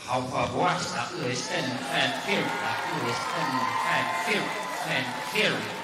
How far was that? Listen and feel that. Listen and feel and feel.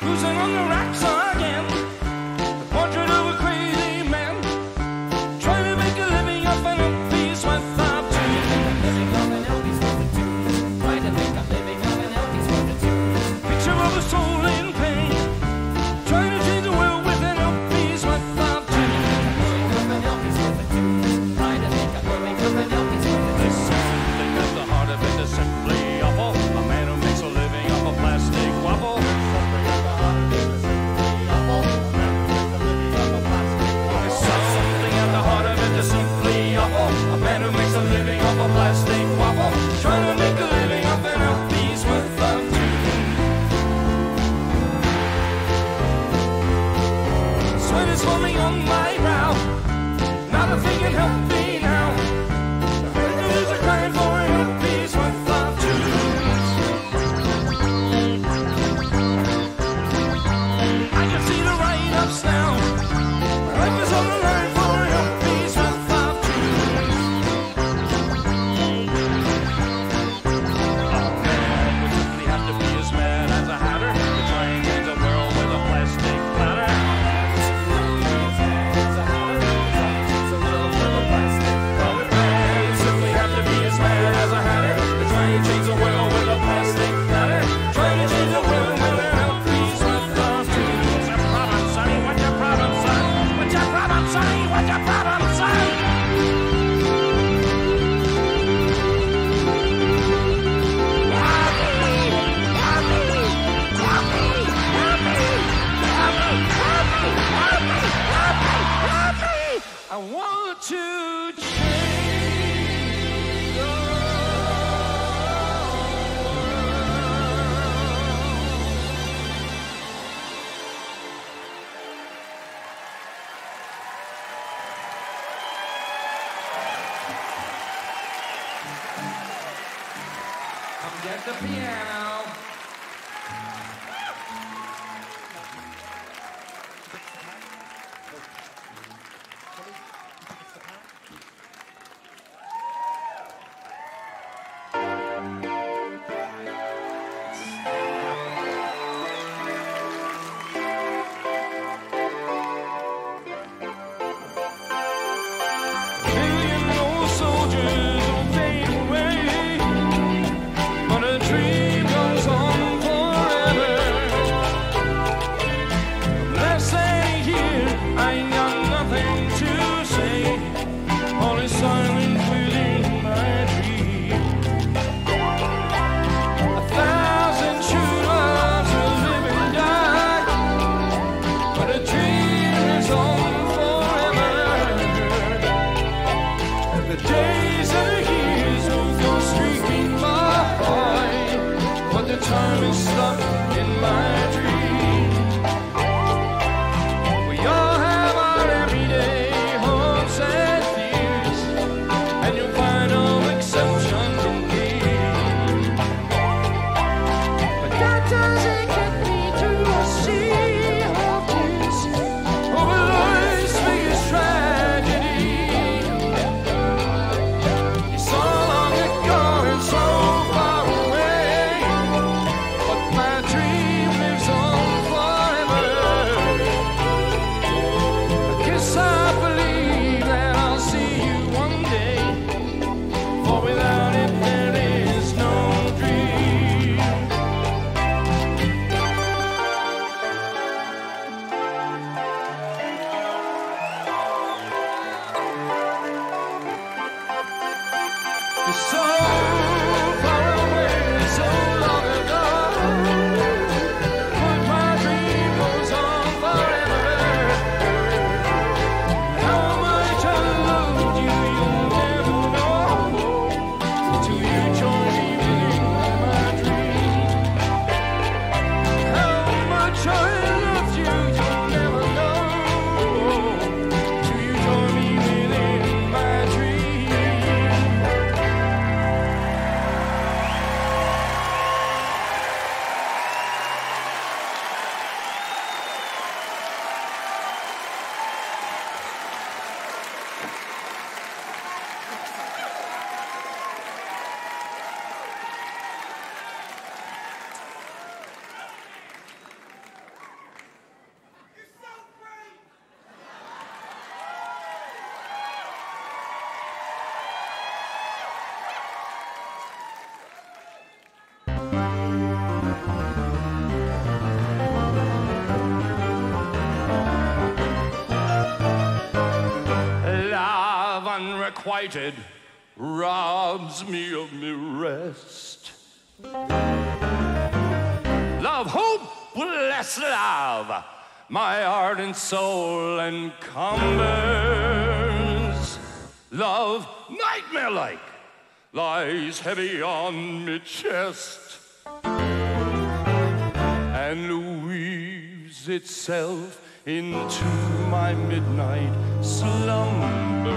cruising on the rocks again. The portrait of a crazy man, trying to make a living off an LP sweat up to living off an LP sweat to trying to make a living off an LP sweat to picture of a soul in pain, trying to change the world with an LP sweat up to living off an LP sweat to trying to make a living off an LP sweat to. There's something at the heart of it is simply awful. A man who makes a living off a plastic waffle. A man who makes a living off a plastic waffle, trying to make a living off an LP's worth of tune. Sweat is forming on my brow, not a thing can help me now. There's a crying for an LP's worth of tunes. I can see the write-ups now. My life is on the line for an LP's worth. I want to change the world. Come get the piano. unrequited robs me of me rest. Love, hopeless love, my heart and soul encumbers. Love, nightmare-like, lies heavy on me chest and weaves itself into my midnight slumber.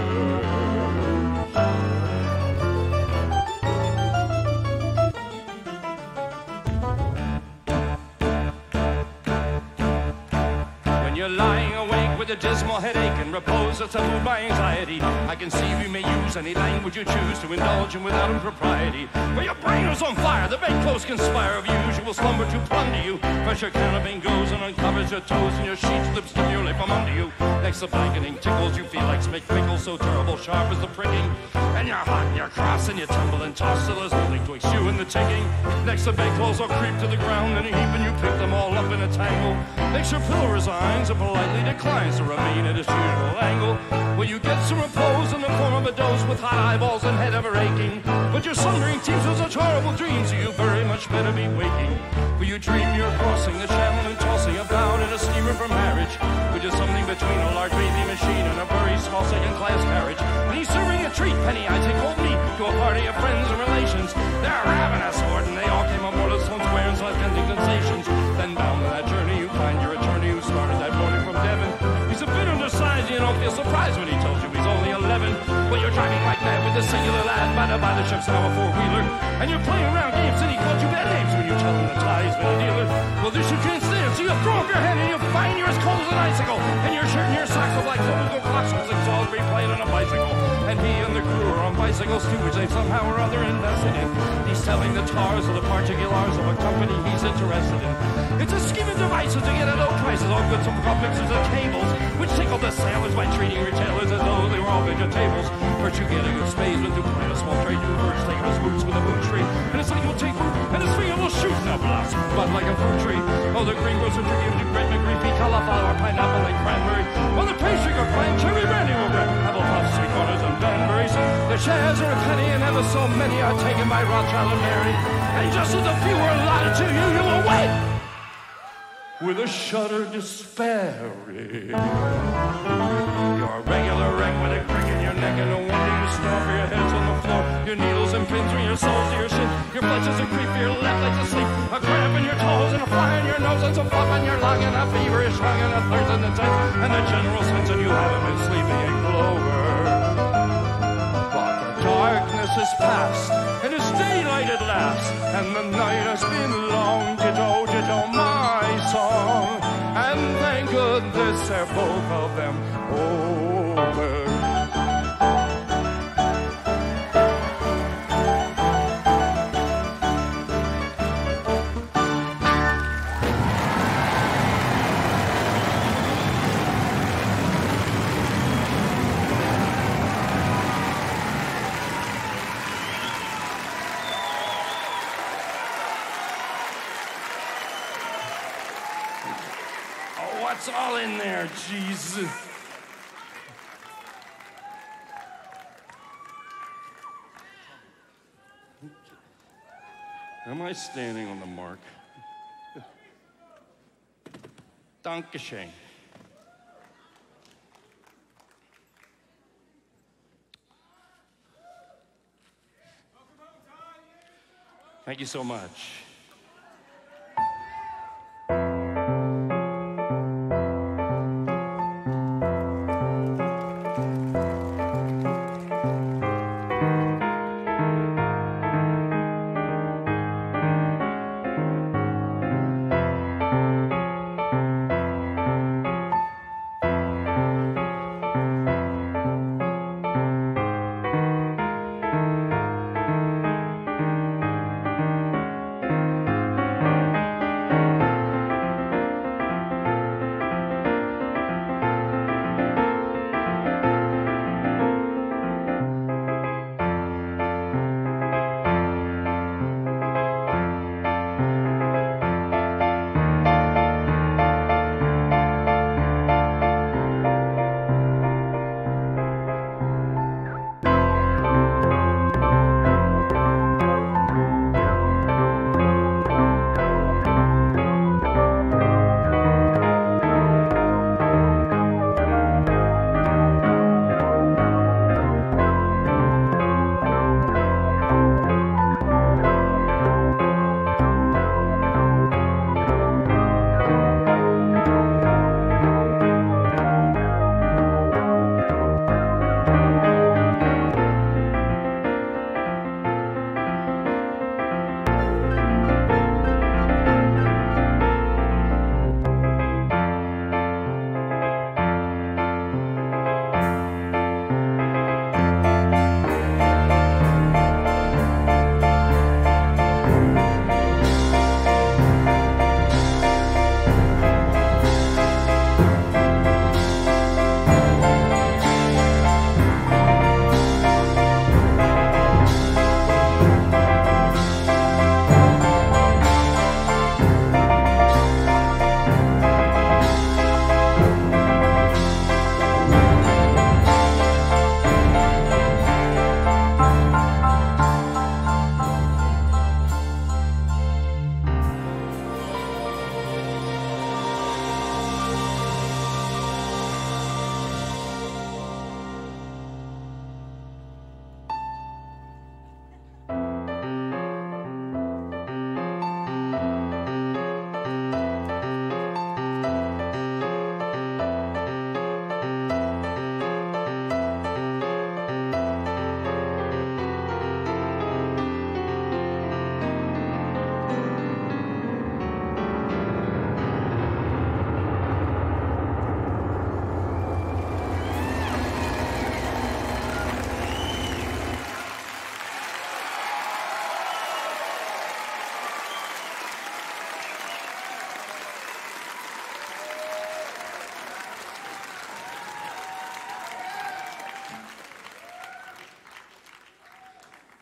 When you're lying awake with a dismal headache and repose that's moved by anxiety, I can see you may use any language you choose to indulge in without impropriety. For your brain is on fire, the bedclothes conspire of usual slumber to plunder you. First your canopine goes and uncovers your toes, and your sheets slip stimulate from under you. Next the blanketing tickles, you feel like smoked pickles, so terrible sharp as the pricking. And you're hot and you're cross and you tumble and toss till there's nothing twixt you and the ticking. Next the bedclothes will creep to the ground in a heap and you pick them all up in a tangle. Next your pillow resigns and politely declines to remain at its usual angle. Well, you get some repose in the form of a dose with hot eyeballs and head ever aching. But your sundering teams are such horrible dreams, so you very much better be waking. For you dream you're crossing the channel and tossing about in a steamer for marriage, which is something between a large bathing machine and a very small second-class carriage. And he's serving a treat, penny I take cold meat, to a party of friends and relations. They're ravenous for it, and they all came aboard as Sloan Square and life-ending sensations. Then bound on that journey, you find your attorney who started that morning from Devon. He's a bit undersized, you don't feel surprised when he tells you he's only 11. Well, you're driving like mad with a singular lad by the ship's now a four-wheeler. And you're playing around games and he calls you bad names when you tell him the tie he's been a dealer. Well, this you can't stand, so you throw up your hand and you find you're as cold as an icicle. And your shirt and your socks look like chemical clocks with six all replaying on a bicycle. And he and the crew are on bicycles too, which they somehow or other invested in. He's selling the tars or the particulars of a company he's interested in. It's a scheme of devices to get at low prices, all goods from mixers and cables, which tickled the sailors by treating retailers as though they were all vegetables. First you get a good space with Dupree, a small trade do first take his boots with a boot tree, and his leg will take root, and his finger will shoot, now blossom bud like a fruit tree. Oh, the green grocer will give you great McGreepy, cauliflower, pineapple, and cranberry. Well, the pastry cook plant, cherry brandy will grab apple puffs, sweet corners, and banberries. The shares are a penny, and ever so many are taken by Rothschild and Mary. And just as a few are allotted to you, you will wait with a shudder despairing. You're a regular wreck with a crick in your neck and no wonder you stomp your heads on the floor. Your needles and pins from your soles to your shin. Your flesh is a creep, your left leg's asleep. A cramp in your toes and a fly in your nose and some flop in your lung and a feverish lung and a thirst in the tent and the general sense that you haven't been sleeping in clover. But the darkness is past and it's daylight at last and the night has been long. Ditto, ditto, my song, and thank goodness they're both of them over. What's all in there, Jesus? Am I standing on the mark? Dankeschön. Thank you so much.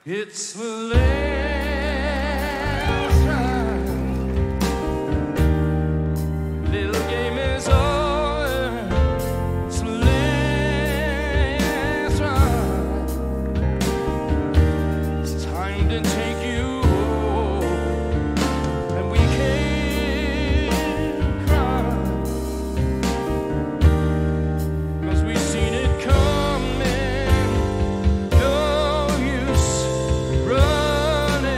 It's the last ride. Little game is over. It's the last ride. It's time to take you home, and we can't cry, 'cause we seen it coming. No use running.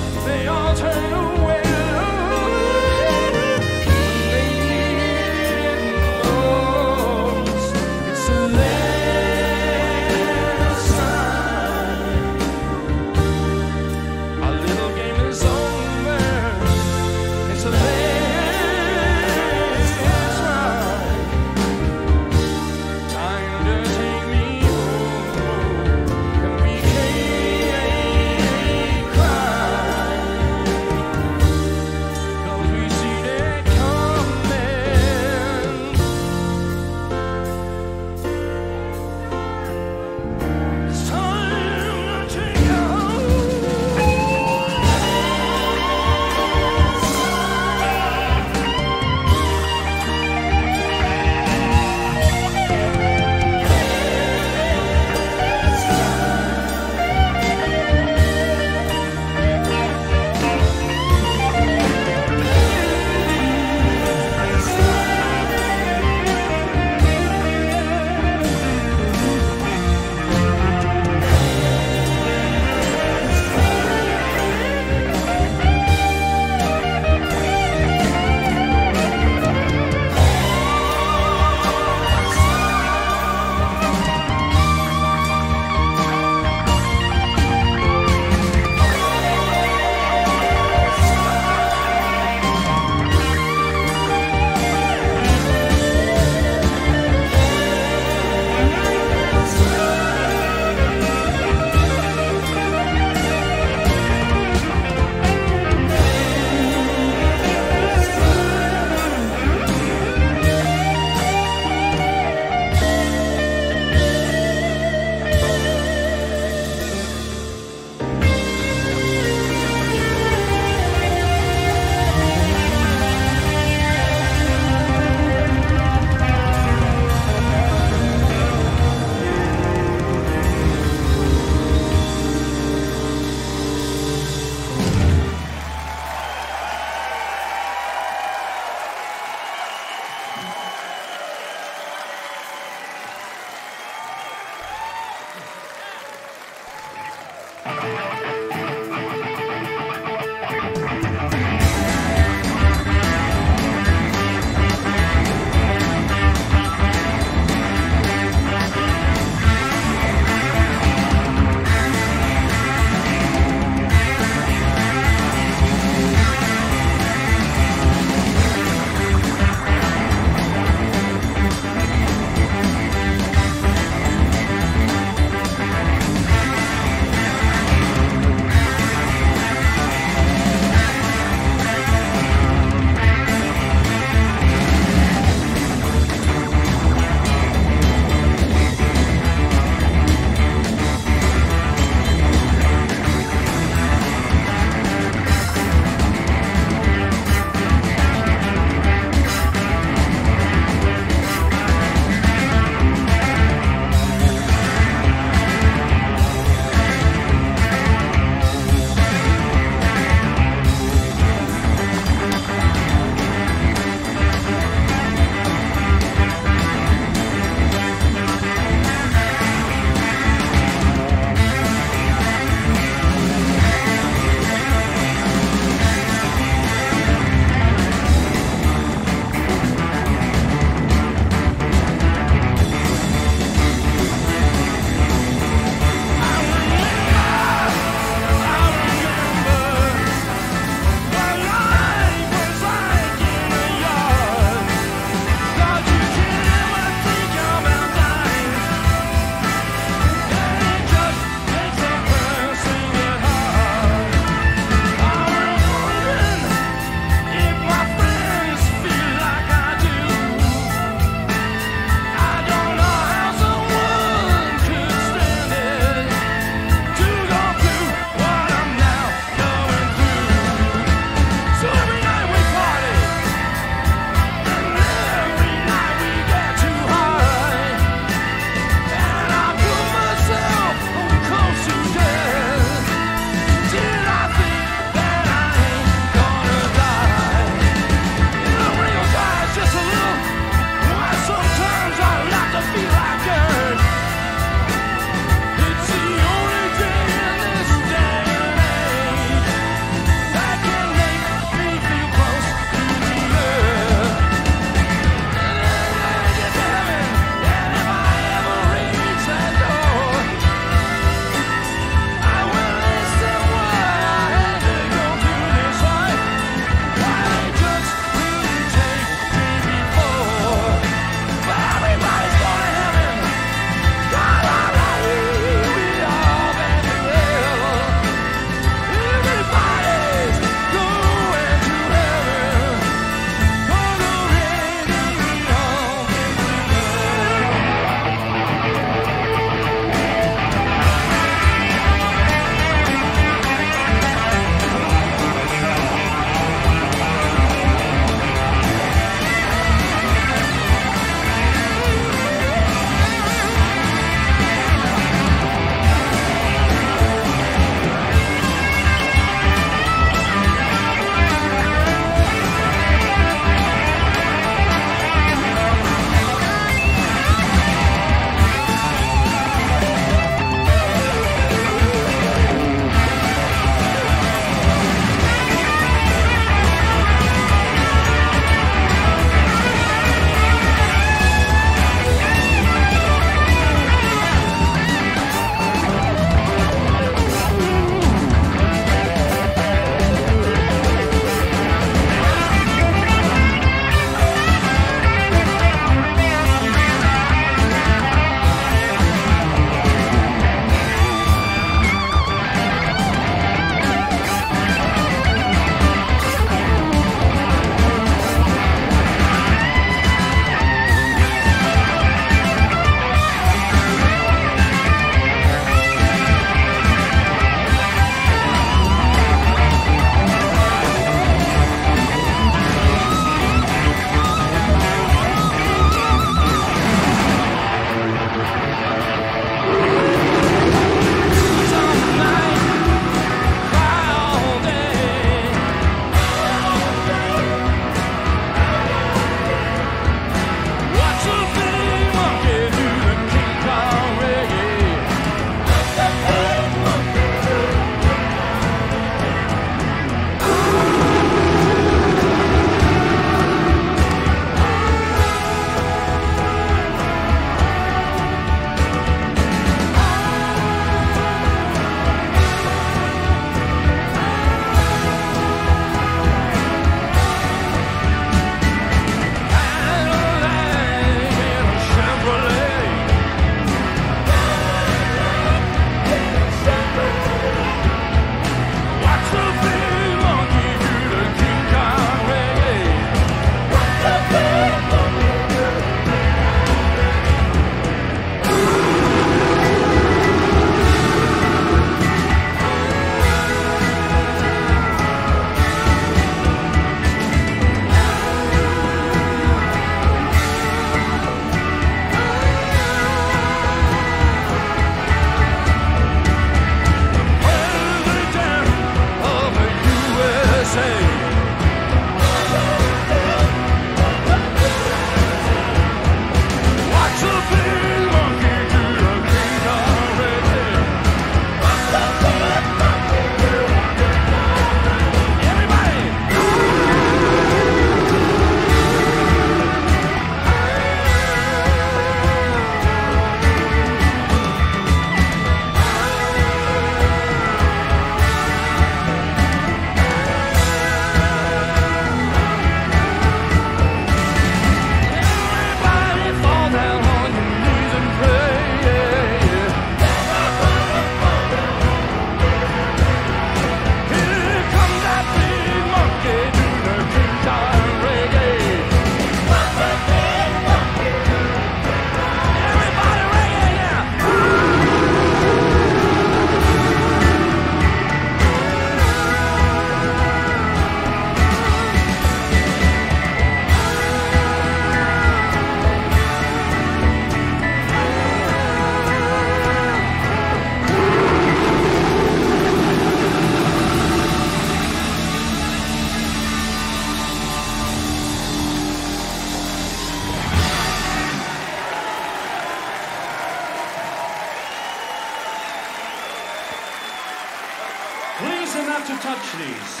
have to touch these.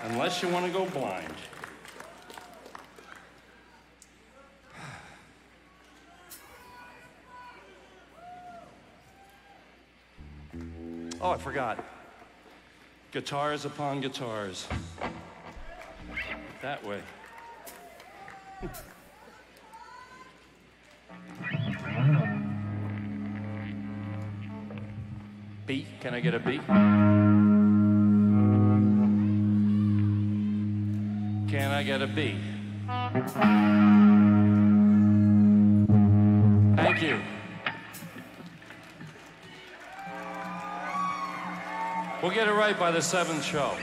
Unless you want to go blind. Oh, I forgot. Guitars upon guitars. That way. B, can I get a B? Can I get a B? Thank you. We'll get it right by the 7th show.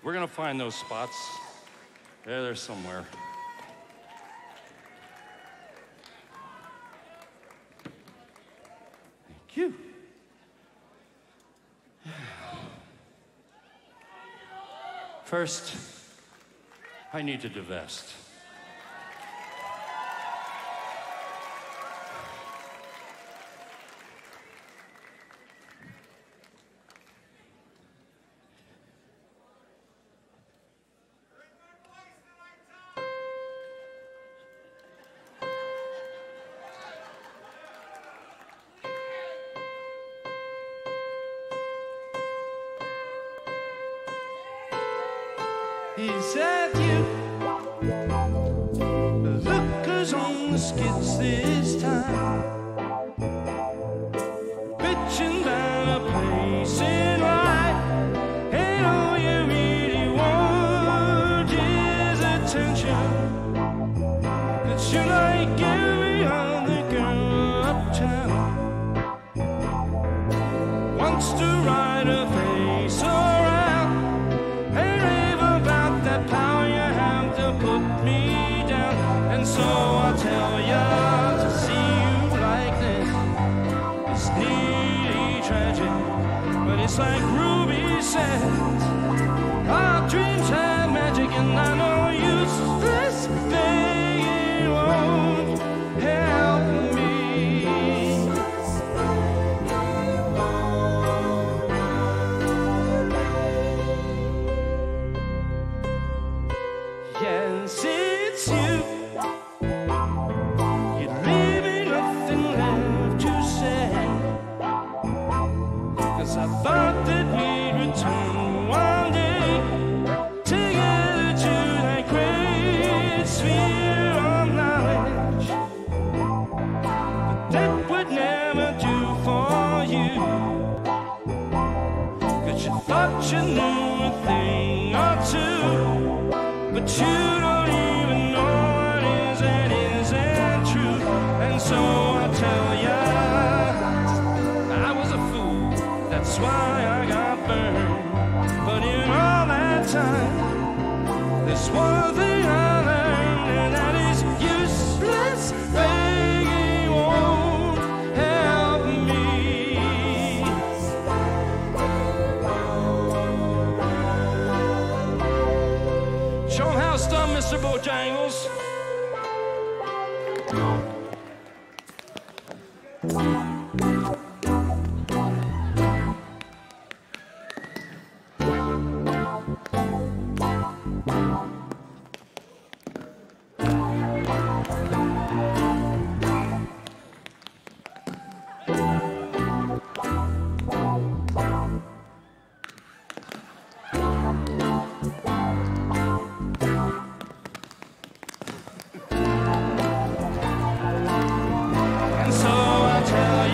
We're gonna find those spots. They're somewhere. Thank you. First, I need to divest. Is that you? Look who's on the skids this time. Bitchin' about a place in life. And all you really want is attention. But you like every other girl uptown. Wants to ride a face around. Power you have to put me down. And so I tell ya, to see you like this is nearly tragic. But it's like Ruby said, our dreams have magic. And I know useless begging won't help me. Yes, it's you. You leave me nothing left to say. 'Cause I thought that we'd return one day together to that great sphere of knowledge. But that would never do for you. 'Cause you thought you knew a thing or two. But you don't even know what is and isn't true. And so I tell ya, I was a fool, that's why I got burned. But in all that time, there's one thing I learned, and that is useless begging won't help me. Show 'em how it's done, Mr. Bojangles. And so I tell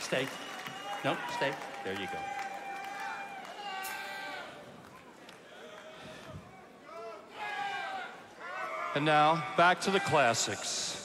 Stay. No, stay. There you go. And now, back to the classics.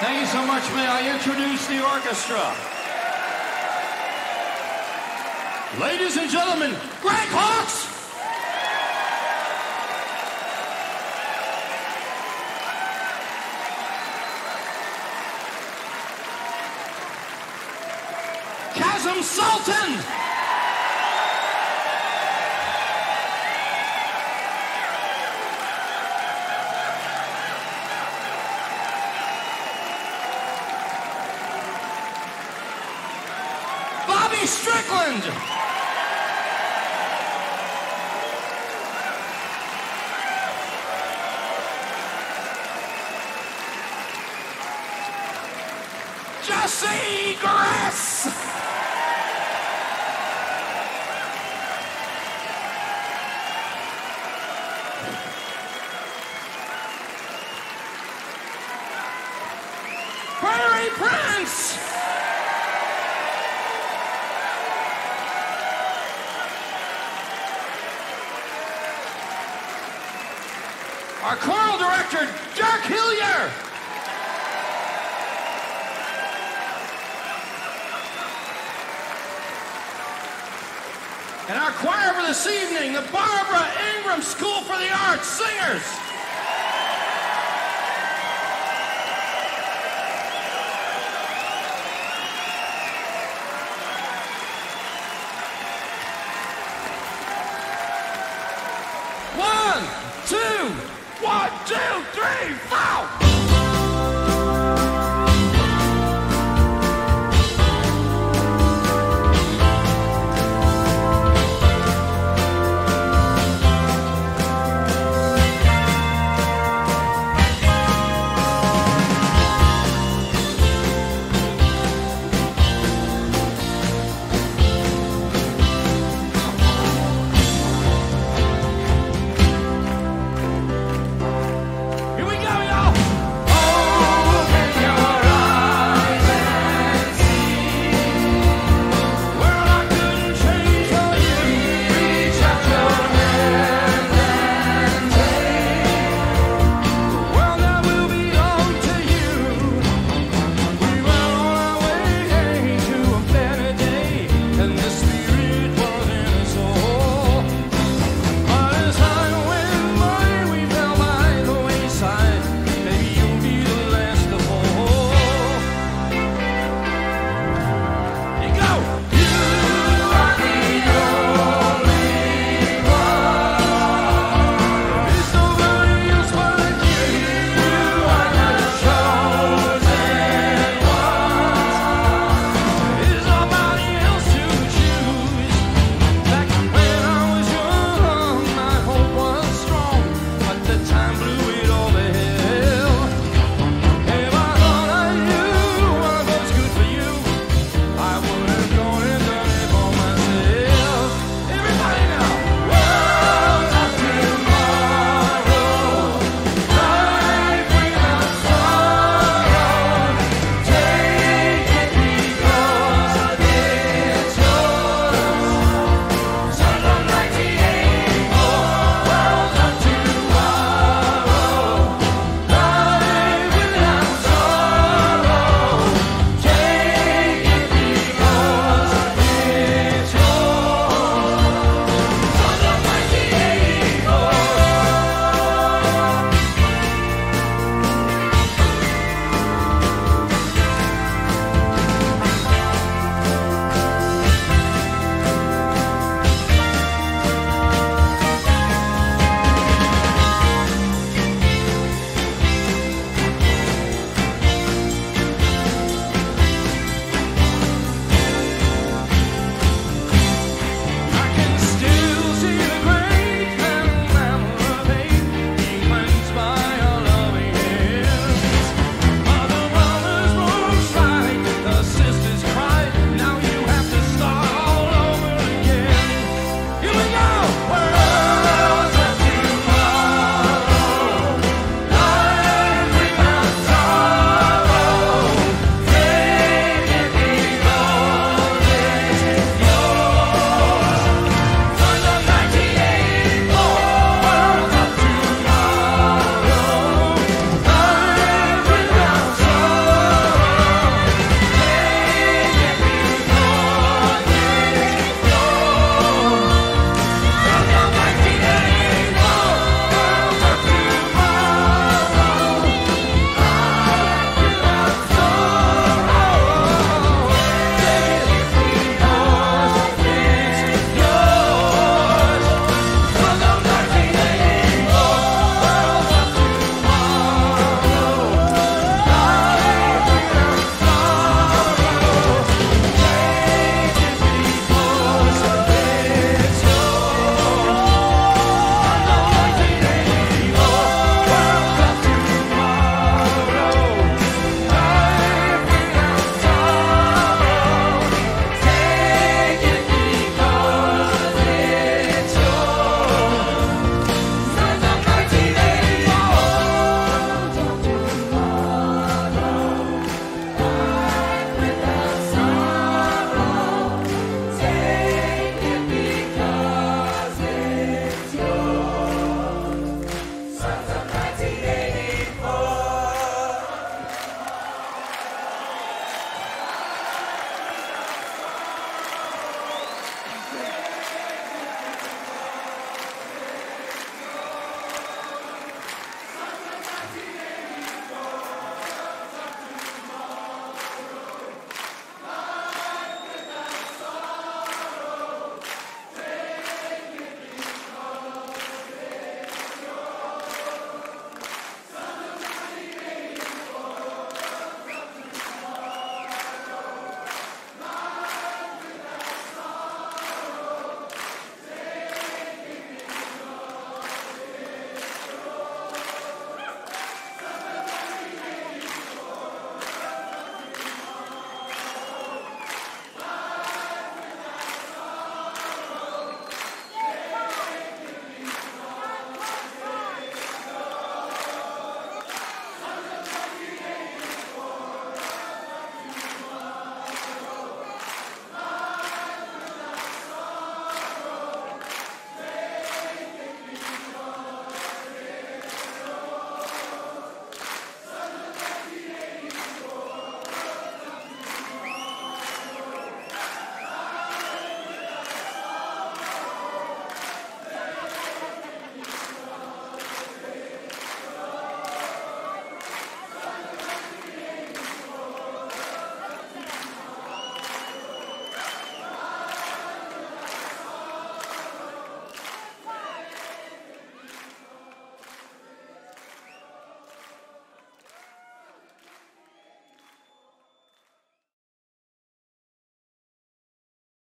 Thank you so much. May I introduce the orchestra? Ladies and gentlemen, Greg Hawkes! Chasm Sultan! Bobby Strickland! Jesse Grass! Prairie Prince! Our choral director, Dirk Hillier! And our choir for this evening, the Barbara Ingram School for the Arts Singers. One, two, three, four.